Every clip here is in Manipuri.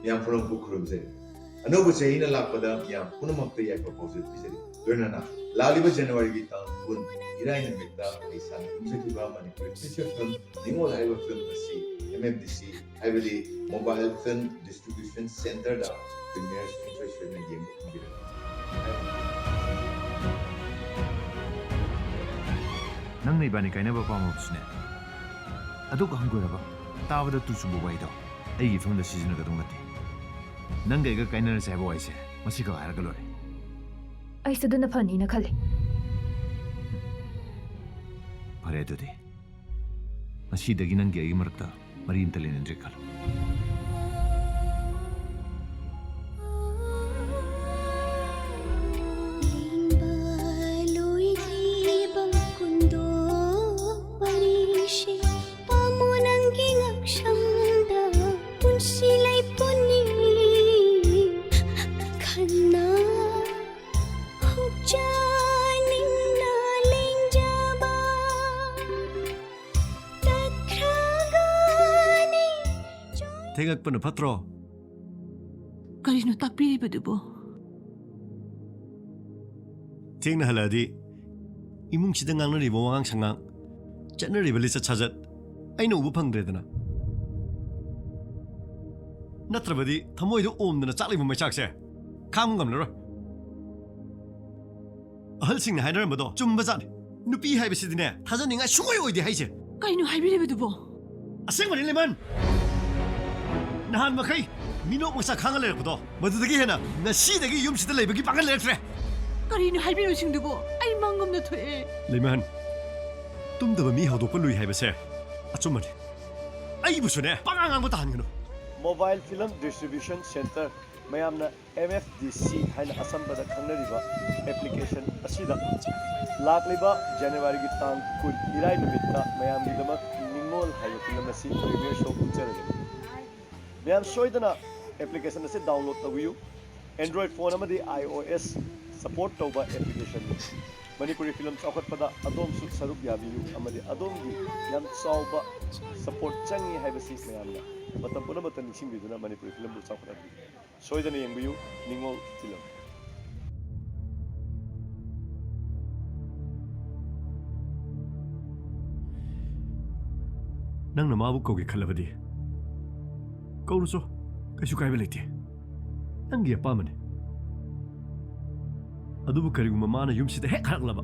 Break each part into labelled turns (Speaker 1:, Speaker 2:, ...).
Speaker 1: ꯃꯤꯌꯥꯝ ꯄꯨꯝꯅꯃꯛꯄꯨ ꯈꯨꯔꯨꯝꯖꯔꯤ ꯑꯅꯧꯕ ꯆꯍꯤꯅ ꯂꯥꯛꯄꯗ ꯃꯤꯌꯥꯝ ꯄꯨꯝꯅꯃꯛꯇ ꯌꯥꯏꯐ ꯄꯥꯎꯖꯦꯜ ꯄꯤꯖꯔꯤ ꯂꯣꯏꯅꯅ ꯂꯥꯛꯂꯤꯕ ꯖꯅꯋꯥꯔꯤꯒꯤ ꯇꯥꯡ 20 ꯏꯔꯥꯏ ꯅꯨꯃꯤꯠꯇ ꯏꯁꯥꯅ ꯀꯨꯝꯖꯈꯤꯕ ꯃꯅꯤꯄꯨꯔꯤ ꯐꯤꯆꯔ ꯐꯤल्म ꯅꯤꯡꯉꯣꯜ ꯍꯥꯏꯕ ꯐꯤल्म ꯑꯁꯤ MFDC ꯍꯥꯏꯕꯗꯤ ꯃꯣꯕꯥꯏꯜ ꯐꯤल्म ꯗꯤꯁꯇ꯭ꯔꯤꯕ꯭ꯌꯨꯁꯟ ꯁꯦꯟꯇꯔꯗ ꯄ꯭ꯔꯤꯃꯤꯌꯔ ꯁꯨꯡꯁꯣꯏ ꯁꯣꯏꯗꯅ ꯌꯦꯡꯕ ꯐꯪꯕꯤꯔꯒꯅꯤ
Speaker 2: ꯅꯪꯅ ꯏꯕꯥꯅꯤ ꯀꯥꯏꯅꯕ ꯄꯥꯝꯃꯕꯁꯨꯅꯦ ꯑꯗꯨꯒ ꯍꯪꯒꯣꯏꯔꯕ ꯇꯥꯕꯗ ꯇꯨꯆꯨꯕ ꯋꯥꯍꯩꯗꯣ ꯑꯩꯒꯤ ꯐꯤꯜꯝꯗ ꯁꯤꯖꯤꯟꯅꯒꯗꯧ ꯅꯠꯇꯦ ꯅꯪꯒ ꯑꯩꯒ ꯀꯥꯏꯅꯔꯁꯦ ꯍꯥꯏꯕ ꯋꯥꯍꯩꯁꯦ ꯃꯁꯤꯈꯛ ꯍꯥꯏꯔꯒ ꯂꯣꯏꯔꯦ
Speaker 3: ꯑꯩꯁꯨ ꯑꯗꯨꯅ ꯐꯅꯤꯅ ꯈꯜꯂꯤ
Speaker 2: ꯐꯔꯦ ꯑꯗꯨꯗꯤ ꯉꯁꯤꯗꯒꯤ ꯅꯪꯒꯤ ꯑꯩꯒꯤ ꯃꯔꯛꯇ ꯃꯔꯤ ꯑꯝꯇ ꯂꯩꯅꯗ꯭ꯔꯦ ꯈꯜꯂꯣ ꯊꯦꯡꯉꯛꯄꯅ ꯐꯠꯇ꯭ꯔꯣ
Speaker 4: ꯀꯔꯤꯅꯣ ꯇꯥꯛꯄꯤꯔꯤꯕꯗꯨꯕꯣ
Speaker 2: ꯊꯦꯡꯅ ꯍꯜꯂꯛꯑꯗꯤ ꯏꯃꯨꯡꯁꯤꯗ ꯉꯥꯡꯅꯔꯤꯕ ꯋꯥꯉꯥꯡ ꯁꯉꯥꯡ ꯆꯠꯅꯔꯤꯕ ꯂꯤꯆꯠ ꯁꯥꯖꯠ ꯑꯩꯅ ꯎꯕ ꯐꯪꯗ꯭ꯔꯦꯗꯅ ꯅꯠꯇ꯭ꯔꯕꯗꯤ ꯊꯃꯣꯏꯗ ꯑꯣꯝꯗꯅ ꯆꯥꯛꯂꯤꯕ ꯃꯩꯆꯥꯛꯁꯦ ꯈꯥꯡꯕ ꯉꯝꯂꯔꯣꯏ ꯑꯍꯜꯁꯤꯡꯅ ꯍꯥꯏꯅꯔꯝꯕꯗꯣ ꯆꯨꯝꯕꯖꯥꯠꯅꯤ ꯅꯨꯄꯤ ꯍꯥꯏꯕꯁꯤꯗꯤꯅꯦ ꯊꯥꯖꯅꯤꯡꯉꯥꯏ ꯁꯨꯡꯑꯣꯏ ꯑꯣꯏꯗꯦ ꯍꯥꯏꯁꯦ
Speaker 4: ꯀꯔꯤꯅꯣ ꯍꯥꯏꯕꯤꯔꯤꯕꯗꯨꯕꯣ
Speaker 2: ꯑꯁꯦꯡꯕꯅꯤ ꯂꯩꯃꯟ ꯅꯍꯥꯟ ꯃꯈꯩ ꯃꯤꯅꯣꯛ ꯃꯆꯥ ꯈꯥꯡꯉ ꯂꯩꯔꯛꯄꯗꯣ ꯃꯗꯨꯗꯒꯤ ꯍꯦꯟꯅ ꯉꯁꯤꯗꯒꯤ ꯌꯨꯝꯁꯤꯗ ꯂꯩꯕꯒꯤ ꯄꯥꯡꯒꯜ ꯂꯩꯔꯛꯇ꯭ꯔꯦ
Speaker 4: ꯀꯔꯤꯅꯣ ꯍꯥꯏꯕꯤꯔꯨꯁꯤꯡꯗꯨꯕꯣ ꯑꯩ ꯃꯥꯡꯒꯣꯝꯗ ꯊꯣꯛꯑꯦ
Speaker 2: ꯂꯩꯃꯟ ꯇꯨꯝꯗꯕ ꯃꯤ ꯍꯧꯗꯣꯛꯄ ꯂꯨꯏ ꯍꯥꯏꯕꯁꯦ ꯑꯆꯨꯝꯕꯅꯤ ꯑꯩꯕꯨꯁꯨꯅꯦ ꯄꯥꯉꯥꯡ ꯉꯥꯡꯕ ꯇꯥꯍꯟꯒꯅꯨ
Speaker 5: ꯃꯣꯕꯥꯏꯜ ꯐꯤल्म ꯗꯤꯁꯇ꯭ꯔꯤꯕ꯭ꯌꯨꯁꯟ ꯁꯦꯟꯇꯔ ꯃꯌꯥꯝꯅ MFDC ꯍꯥꯏꯅ ꯑꯁꯝꯕꯗ ꯈꯪꯅꯔꯤꯕ ꯑꯦꯄ꯭ꯂꯤꯀꯦꯁꯟ ꯑꯁꯤꯗ ꯂꯥꯛꯂꯤꯕ ꯖꯅꯋꯥꯔꯤꯒꯤ ꯇꯥꯡ 10 ꯏꯔꯥꯏ ꯅꯨꯃꯤꯠꯇ ꯃꯌꯥꯝꯒꯤꯗꯃꯛ ꯅꯤꯡꯉꯣꯜ ꯍꯥꯏꯕ ꯐꯤल्म ꯑꯁꯤ ꯄ꯭ꯔꯤꯃꯤꯌꯔ ꯁꯣ ꯎꯠꯆꯔꯒꯅꯤ ꯃꯌꯥꯝ ꯁꯣꯏꯗꯅ ꯑꯦꯄ꯭ꯂꯤꯀꯦꯁꯟ ꯑꯁꯤ ꯗꯥꯎꯟꯂꯣꯗ ꯇꯧꯕꯤꯌꯨ ꯑꯦꯟꯗ꯭ꯔꯣꯏꯗ ꯐꯣꯟ ꯑꯃꯗꯤ iOS ꯁꯄꯣꯔꯠ ꯇꯧꯕ ꯑꯦꯄ꯭ꯂꯤꯀꯦꯁꯟꯅꯤ ꯃꯅꯤꯄꯨꯔꯤ ꯐꯤल्म ꯆꯥꯎꯈꯠꯄꯗ ꯑꯗꯣꯝꯁꯨ ꯁꯔꯨꯛ ꯌꯥꯕꯤꯌꯨ ꯑꯃꯗꯤ ꯑꯗꯣꯝꯒꯤ ꯌꯥꯝ ꯆꯥꯎꯕ ꯁꯄꯣꯔꯠ ꯆꯪꯉꯤ ꯍꯥꯏꯕꯁꯤ ꯃꯌꯥꯝꯅ ꯃꯇꯝ ꯄꯨꯝꯅꯃꯛꯇ ꯅꯤꯡꯁꯤꯡꯕꯤꯗꯨꯅ ꯃꯅꯤꯄꯨꯔꯤ ꯐꯤल्मꯕꯨ ꯆꯥꯎꯈꯠꯍꯟꯕꯤꯌꯨ ꯁꯣꯏꯗꯅ ꯌꯦꯡꯕꯤꯌꯨ ꯅꯤꯡꯉꯣꯜ ꯐꯤल्म
Speaker 2: ꯅꯪꯅ ꯃꯥꯕꯨ ꯀꯧꯒꯦ ꯈꯜꯂꯕꯗꯤ ꯀꯧꯔꯨꯆꯣ ꯀꯩꯁꯨ ꯀꯥꯏꯕ ꯂꯩꯇꯦ ꯅꯪꯒꯤ ꯑꯄꯥꯝꯕꯅꯤ ꯑꯗꯨꯕꯨ ꯀꯔꯤꯒꯨꯝꯕ ꯃꯥꯅ ꯌꯨꯝꯁꯤꯗ ꯍꯦꯛ ꯍꯜꯂꯛꯂꯕ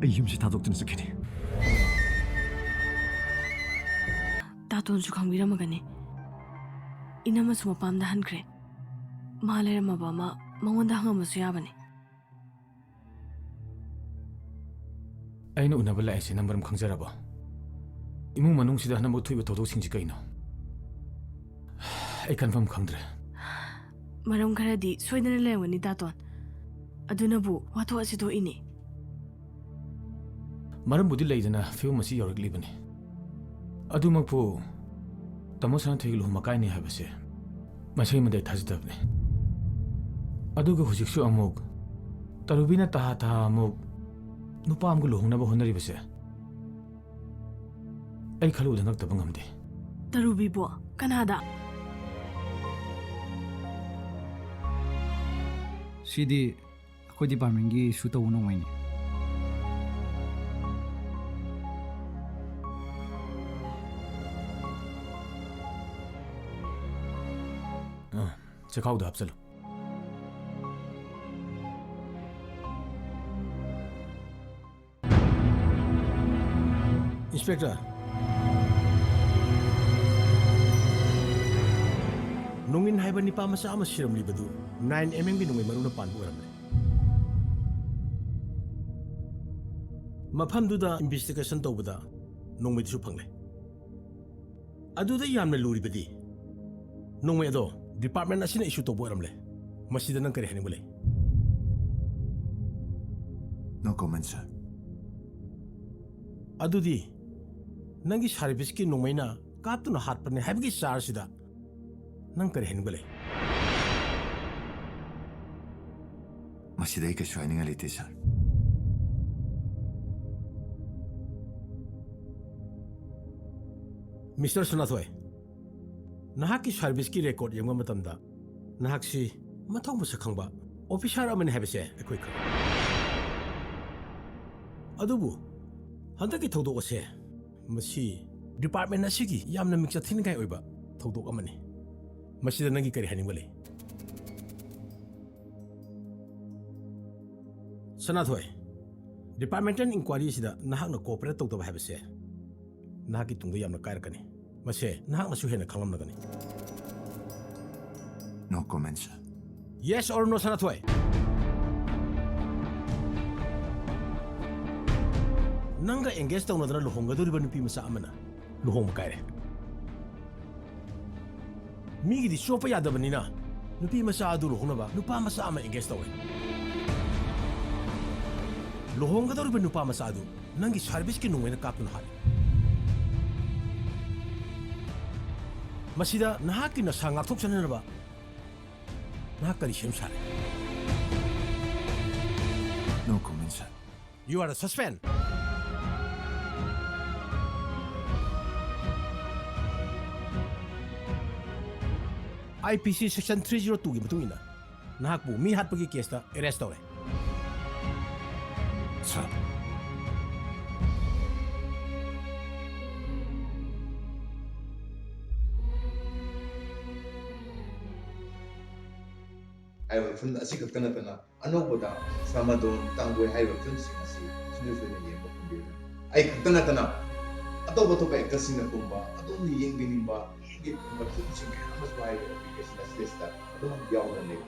Speaker 2: ꯑꯩ ꯌꯨꯝꯁꯤ ꯊꯥꯗꯣꯛꯇꯨꯅ ꯆꯠꯈꯤꯅꯤ
Speaker 4: ꯇꯥꯇꯣꯟꯁꯨ ꯈꯪꯕꯤꯔꯝꯃꯒꯅꯤ ꯏꯅꯝꯃꯁꯨ ꯃꯄꯥꯝꯗ ꯍꯟꯈ꯭ರೆ ꯃꯥ ꯂꯩꯔꯝꯃꯕ ꯑꯃ ꯃꯉꯣꯟꯗ ꯍꯪꯉꯝꯕꯁꯨ ꯌꯥꯕꯅꯤ
Speaker 6: ꯑꯩꯅ ꯎꯅꯕ ꯂꯥꯛꯏꯁꯦ ꯅꯪ ꯃꯔꯝ ꯈꯪꯖꯔꯕꯣ ꯏꯃꯨꯡ ꯃꯅꯨꯡꯁꯤꯗ ꯍꯟꯗꯛ ꯊꯣꯛꯏꯕ ꯊꯧꯗꯣꯛꯁꯤꯡꯁꯤ ꯀꯩꯅꯣ ꯑꯩ ꯀꯟꯐꯝ ꯈꯪꯗ꯭ꯔꯦ
Speaker 4: ꯃꯔꯝ ꯈꯔꯗꯤ ꯁꯣꯏꯗꯅ ꯂꯩꯔꯝꯒꯅꯤ ꯇꯥꯇꯣꯟ ꯑꯗꯨꯅꯕꯨ ꯋꯥꯊꯣꯛ ꯑꯁꯤ ꯊꯣꯛꯏꯅꯤ
Speaker 6: ꯃꯔꯝꯕꯨꯗꯤ ꯂꯩꯗꯅ ꯐꯤꯕꯝ ꯑꯁꯤ ꯌꯧꯔꯛꯂꯤꯕꯅꯤ ꯑꯗꯨꯃꯛꯄꯨ ꯇꯥꯃꯣ ꯁꯅꯥꯊꯣꯏꯒꯤ ꯂꯨꯍꯣꯡ ꯃꯀꯥꯏꯅꯤ ꯍꯥꯏꯕꯁꯦ ꯃꯁꯤꯃꯗꯤ ꯑꯩ ꯊꯥꯖꯗꯕꯅꯤ ꯑꯗꯨꯒ ꯍꯧꯖꯤꯛꯁꯨ ꯑꯃꯨꯛ ꯇꯔꯨꯕꯤꯅ ꯇꯍꯥ ꯑꯃꯨꯛ ꯅꯨꯄꯥ ꯑꯃꯒ ꯂꯨꯍꯣꯡꯅꯕ ꯍꯣꯠꯅꯔꯤꯕꯁꯦ ꯑꯩ ꯈꯜꯂꯨꯕꯗ ꯉꯛꯇꯕ ꯉꯝꯗꯦ
Speaker 4: ꯇꯔꯨꯕꯤꯕꯣ ꯀꯅꯥꯗ
Speaker 7: ꯁꯤꯗꯤ ꯑꯩꯈꯣꯏ ꯗꯤꯄꯥꯔꯠꯃꯦꯟꯒꯤ ꯏꯁꯨ ꯇꯧꯕ ꯅꯣꯡꯃꯩꯅꯤ
Speaker 6: ꯆꯦꯈꯥꯎꯗ ꯍꯥꯞꯆꯜꯂꯨ
Speaker 8: इंस्पेक्टर नोंगिन हाइबा निपा मचा अमा सिरमलिबदु 9mm बि नोंगै मरुना पानबु ओरमले मफमदुदा इन्वेस्टिगेशन तौबदा नोंगैदसु फंगले अदुदा यामना लुरिबदि नोंगै अदो डिपार्टमेंट असिना इशू तौबु ओरमले मसिदा नंग करि हनिबले
Speaker 2: नो कमेंट सर
Speaker 8: अदुदी नंगी सर्विस की नोंगैना कातुना हातपने हाइबगी चार्जसिदा नंग करि हनिबले
Speaker 2: मसिदा कछु हाइनिङा लेते सर
Speaker 8: मिस्टर सुनाथोय ꯅꯍꯥꯛꯀꯤ ꯁꯔꯚꯤꯁꯀꯤ ꯔꯦꯀꯣꯔꯗ ꯌꯦꯡꯕ ꯃꯇꯝꯗ ꯅꯍꯥꯛꯁꯤ ꯃꯊꯧ ꯃꯁꯛ ꯈꯪꯕ ꯑꯣꯐꯤꯁꯥꯔ ꯑꯃꯅꯤ ꯍꯥꯏꯕꯁꯦ ꯑꯩꯈꯣꯏ ꯈꯪꯏ ꯑꯗꯨꯕꯨ ꯍꯟꯗꯛꯀꯤ ꯊꯧꯗꯣꯛ ꯑꯁꯦ ꯃꯁꯤ ꯗꯤꯄꯥꯔꯠꯃꯦꯟ ꯑꯁꯤꯒꯤ ꯌꯥꯝꯅ ꯃꯤꯡꯆꯠ ꯊꯤꯅꯤꯡꯉꯥꯏ ꯑꯣꯏꯕ ꯊꯧꯗꯣꯛ ꯑꯃꯅꯤ ꯃꯁꯤꯗ ꯅꯪꯒꯤ ꯀꯔꯤ ꯍꯥꯏꯅꯤꯡꯕ ꯂꯩ ꯁꯅꯥꯊꯣꯏ ꯗꯤꯄꯥꯔꯠꯃꯦꯟꯇꯦꯜ ꯏꯟꯀ꯭ꯋꯥꯏꯔꯤ ꯑꯁꯤꯗ ꯅꯍꯥꯛꯅ ꯀꯣꯑꯣꯄꯔꯦꯠ ꯇꯧꯗꯕ ꯍꯥꯏꯕꯁꯦ ꯅꯍꯥꯛꯀꯤ ꯇꯨꯡꯗ ꯌꯥꯝꯅ ꯀꯥꯏꯔꯛꯀꯅꯤ ꯃꯁꯦ ꯅꯍꯥꯛꯅꯁꯨ ꯍꯦꯟꯅ ꯈꯪꯂꯝꯂꯒꯅꯤ
Speaker 2: No comments, sir.
Speaker 8: Yes or no, Sanathoi? Nanga engage tawna luhonga doriba nupi masa amana luhong kaire. Migi di sopa yadabanina nupi masa adu luhonga ba nupa masa ama engage tawe. Luhonga doriba nupa masa adu nangi service ki nungwena kapun hali. Masida nahaki na sangak thok sanana ba nahak kari shem sare.
Speaker 2: No comments, sir.
Speaker 8: You are a suspend. IPC section 302 gi matung ina nahak bu mi hatpagi case ta arrest tawre.
Speaker 2: Sir.
Speaker 1: ꯍꯥꯏꯔꯤꯕ ꯐꯤꯜꯝ ꯑꯁꯤ ꯈꯛꯇ ꯅꯠꯇꯅ ꯑꯅꯧꯕꯗ ꯁꯃꯥꯗꯣꯟ ꯇꯥꯡꯒꯣꯏ ꯍꯥꯏꯔꯤꯕ ꯐꯤꯜꯝꯁꯤꯡ ꯑꯁꯤ ꯁꯨꯡꯁꯣꯏ ꯁꯣꯏꯗꯅ ꯌꯦꯡꯕ ꯐꯪꯕꯤꯒꯅꯤ ꯑꯩ ꯈꯛꯇ ꯅꯠꯇꯅ ꯑꯇꯣꯞ ꯑꯇꯣꯞꯄ ꯑꯦꯛꯇꯔꯁꯤꯡꯅ ꯀꯨꯝꯕ ꯑꯗꯣꯝꯅ ꯌꯦꯡꯕꯤꯅꯤꯡꯕ ꯌꯦꯡꯕ ꯐꯤꯜꯝꯁꯤꯡ ꯀꯌꯥ ꯑꯃꯁꯨ ꯍꯥꯏꯔꯤꯕ ꯑꯦꯄ꯭ꯂꯤꯀꯦꯁꯟ ꯑꯁꯤꯗꯩꯁꯤꯗ ꯑꯗꯨꯝ ꯌꯥꯎꯗꯨꯅ ꯂꯩ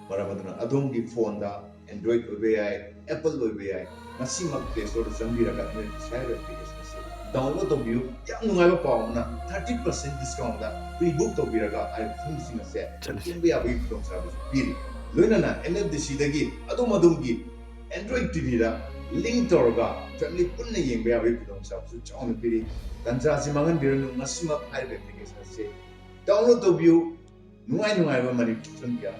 Speaker 1: ꯃꯔꯝ ꯑꯗꯨꯅ ꯑꯗꯣꯝꯒꯤ ꯐꯣꯟꯗ ꯑꯦꯟꯗ꯭ꯔꯣꯏꯗ ꯑꯣꯏꯕ ꯌꯥꯏ ꯑꯦꯄꯜ ꯑꯣꯏꯕ ꯌꯥꯏ ꯉꯁꯤꯃꯛ ꯄ꯭ꯂꯦ ꯁ꯭ꯇꯣꯔꯗ ꯆꯪꯕꯤꯔꯒ ꯃꯅꯤꯄꯨꯔꯤ ꯍꯥꯏꯔꯤꯕ ꯑꯦꯄ꯭ꯂꯤꯀꯦꯁꯟ ꯑꯁꯤ ꯗꯥꯎꯟꯂꯣꯗ ꯇꯧꯕꯤꯌꯨ ꯌꯥꯝ ꯅꯨꯡꯉꯥꯏꯕ ꯄꯥꯎ ꯑꯃꯅ 30% ꯗꯤꯁꯀꯥꯎꯟꯗ ꯄ꯭ꯔꯤ ꯕꯨꯛ ꯇꯧꯕꯤꯔꯒ ꯍꯥꯏꯔꯤꯕ ꯐꯤꯜꯝꯁꯤꯡ ꯑꯁꯦ ꯌꯦꯡꯕ ꯌꯥꯕꯒꯤ ꯈꯨꯗꯣꯡꯆꯥꯕꯁꯨ ꯄꯤꯔꯤ ꯂꯣꯏꯅꯅ MFDCꯗꯒꯤ ꯑꯗꯣꯝꯒꯤ ꯑꯦꯟꯗ꯭ꯔꯣꯏꯗ ꯇꯤꯚꯤꯗ ꯂꯤꯡ ꯇꯧꯔꯒ ꯐꯦꯃꯤꯂꯤ ꯄꯨꯟꯅ ꯌꯦꯡꯕ ꯌꯥꯕꯒꯤ ꯈꯨꯗꯣꯡꯆꯥꯕꯁꯨ ꯆꯥꯎꯅ ꯄꯤꯔꯤ ꯇꯟꯖꯥꯁꯤ ꯃꯥꯡꯍꯟꯕꯤꯔꯅꯨ ꯉꯁꯤꯃꯛ ꯍꯥꯏꯔꯤꯕ ꯑꯦꯄ꯭ꯂꯤꯀꯦꯁꯟ ꯑꯁꯤ ꯗꯥꯎꯟꯂꯣꯗ ꯇꯧꯕꯤꯌꯨ ꯅꯨꯡꯉꯥꯏꯕ ꯃꯅꯤꯄꯨꯔꯤ ꯐꯤꯜꯝ ꯀꯌꯥ